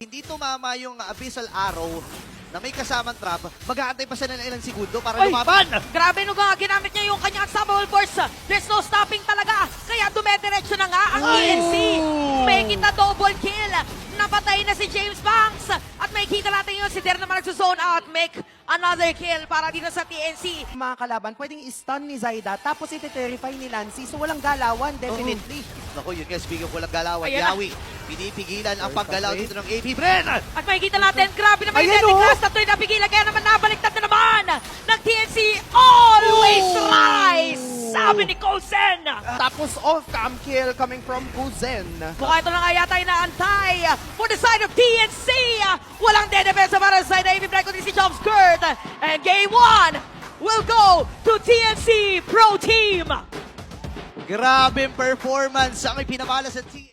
hindi tumama yung Abyssal Arrow na may kasamang trap, mag-aantay pa siya ng ilang segundo para lumaban. Grabe nung ginamit niya yung kanyang unstoppable force. There's no stopping talaga. Kaya dumediretso na nga ang TNC. May kita double kill. Napatay na si James Banks. At may kita natin yun. Si Der naman nagsusone out. Make another kill para dito sa TNC. Mga kalaban, pwedeng i-stun ni Zyda, tapos iti-terrify ni Lancy. So walang galawan, definitely. Naku, yun guys, speaking of walang galawan, Ayan na. Yawi, pinipigilan ang paggalaw dito ng AP Bren. At makikita natin, grabe naman yung Ayan, Deadly oh. Class na ito'y napigilan. Kaya naman nabaliktad na naman ng TNC. Always rise! Sabi ni Coulson. Tapos off-cam kill coming from Kuzen. Mukha ito na nga yata inaantay for the side of TNC. Walang dead defense para sa side ng AP Bren kundi si Chomp Skirt. And game 1 will go to TNC Pro Team. Grabing performance ang ipinamala sa team.